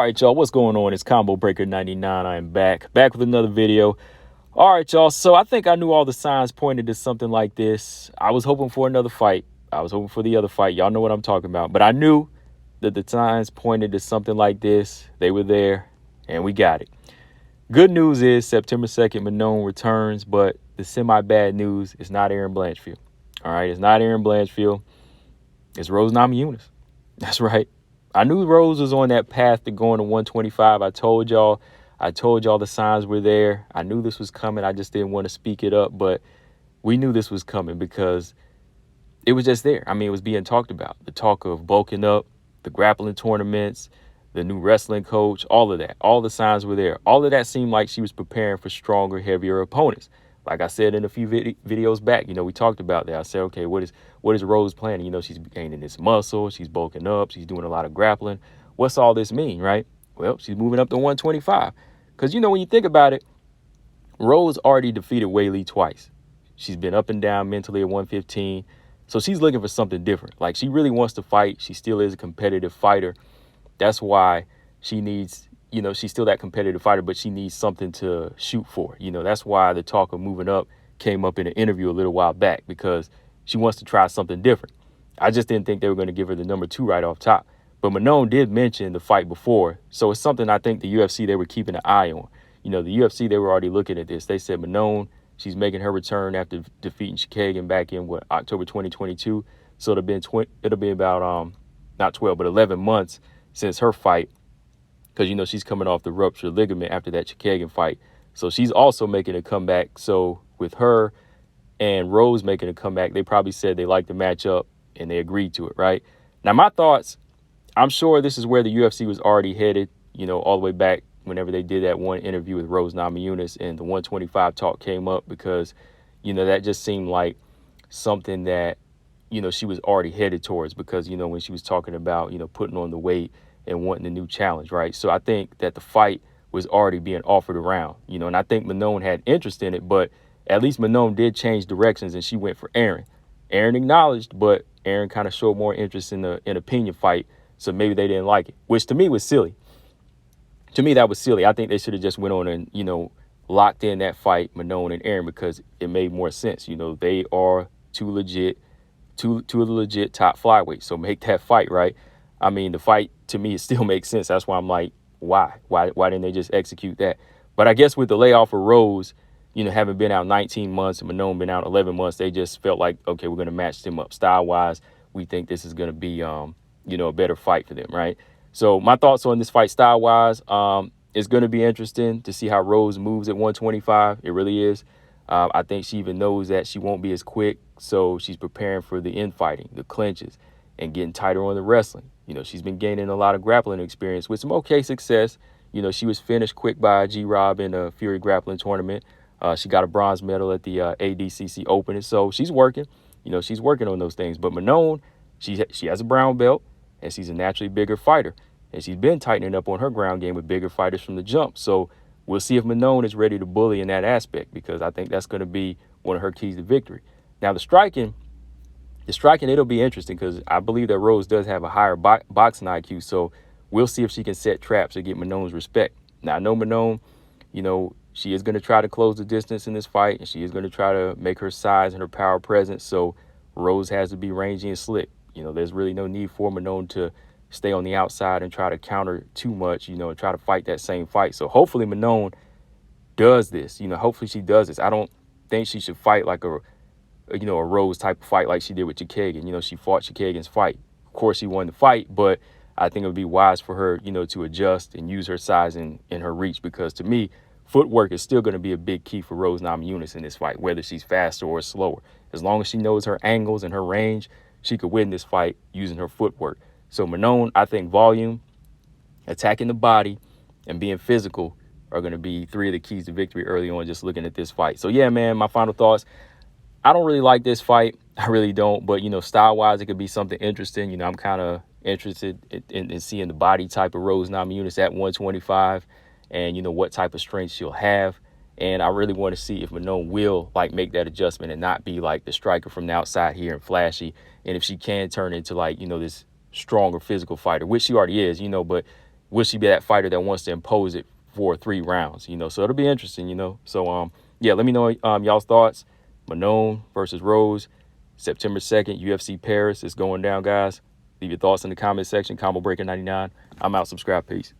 right, y'all, what's going on? It's Combo Breaker 99. I am back with another video. All right, y'all. So I think I knew all the signs pointed to something like this. I was hoping for another fight. I was hoping for the other fight. Y'all know what I'm talking about. But I knew that the signs pointed to something like this. They were there, and we got it. Good news is September 2nd, Manon returns, but the semi-bad news is not Erin Blanchfield. All right, it's not Erin Blanchfield. It's Rose Namajunas. That's right. I knew Rose was on that path to going to 125. I told y'all the signs were there. I knew this was coming. I just didn't want to speak it up, but we knew this was coming because it was just there. I mean, it was being talked about. The talk of bulking up, the grappling tournaments, the new wrestling coach, all of that. All the signs were there. All of that seemed like she was preparing for stronger, heavier opponents. Like I said in a few videos back, we talked about that. I said, okay, what is Rose planning? She's gaining this muscle. She's bulking up. She's doing a lot of grappling. What's all this mean, right? Well, she's moving up to 125. Because, when you think about it, Rose already defeated Weili twice. She's been up and down mentally at 115. So she's looking for something different. Like, she really wants to fight. She still is a competitive fighter. That's why she needs, she's still that competitive fighter, but she needs something to shoot for. That's why the talk of moving up came up in an interview a little while back, because she wants to try something different. I just didn't think they were going to give her the number 2 right off top. But Manon did mention the fight before. So it's something I think the UFC, they were keeping an eye on. The UFC, they were already looking at this. They said Manon, she's making her return after defeating Chikagan back in October 2022. So it'll be about not 12, but 11 months since her fight, because she's coming off the ruptured ligament after that Chikagan fight. So she's also making a comeback. So with her and Rose making a comeback, they probably said they liked the matchup and they agreed to it, right? Now, my thoughts, I'm sure this is where the UFC was already headed, all the way back whenever they did that one interview with Rose Namajunas and the 125 talk came up, because, that just seemed like something that, she was already headed towards, because, when she was talking about, putting on the weight and wanting a new challenge, right? So I think that the fight was already being offered around, and I think Manon had interest in it, but at least Manon did change directions and she went for Erin. Erin acknowledged, but Erin kind of showed more interest in an opinion fight, so maybe they didn't like it, which to me was silly. To me, that was silly. I think they should have just went on and, locked in that fight, Manon and Erin, because it made more sense. They are two of the legit top flyweights, so make that fight, right? I mean, the fight, to me, it still makes sense. That's why I'm like, why didn't they just execute that? But I guess with the layoff of Rose, having been out 19 months and Manon been out 11 months, they just felt like, okay, we're going to match them up style-wise. We think this is going to be, a better fight for them, right? So my thoughts on this fight style-wise, it's going to be interesting to see how Rose moves at 125. It really is. I think she even knows that she won't be as quick, so she's preparing for the infighting, the clinches, and getting tighter on the wrestling. She's been gaining a lot of grappling experience with some okay success. She was finished quick by G-Rob in a Fury grappling tournament. She got a bronze medal at the ADCC Open, so she's working. She's working on those things. But Manon, she has a brown belt, and she's a naturally bigger fighter. And she's been tightening up on her ground game with bigger fighters from the jump. So we'll see if Manon is ready to bully in that aspect, because I think that's going to be one of her keys to victory. Now, the striking, it'll be interesting, because I believe that Rose does have a higher boxing IQ. So we'll see if she can set traps to get Manon's respect. Now, I know Manon, she is going to try to close the distance in this fight, and she is going to try to make her size and her power present. So Rose has to be rangy and slick. There's really no need for Manon to stay on the outside and try to counter too much, and try to fight that same fight. So hopefully Manon does this. Hopefully she does this. I don't think she should fight like a Rose type of fight like she did with Chikagan. She fought Chikagan's fight. Of course, she won the fight, but I think it would be wise for her, to adjust and use her size and her reach, because to me, footwork is still going to be a big key for Rose Namajunas in this fight, whether she's faster or slower. As long as she knows her angles and her range, she could win this fight using her footwork. So Manon, I think volume, attacking the body, and being physical are going to be 3 of the keys to victory early on, just looking at this fight. So yeah, man, my final thoughts. I don't really like this fight. I really don't. But, style-wise, it could be something interesting. I'm kind of interested in seeing the body type of Rose Namajunas at 125 and, what type of strength she'll have. And I really want to see if Manon will make that adjustment and not be like the striker from the outside here and flashy. And if she can turn into this stronger physical fighter, which she already is, but will she be that fighter that wants to impose it for 3 rounds? So it'll be interesting, So, yeah, let me know y'all's thoughts. Manon versus Rose, September 2nd, UFC Paris is going down, guys. Leave your thoughts in the comment section. Combo Breaker 99. I'm out. Subscribe. Peace.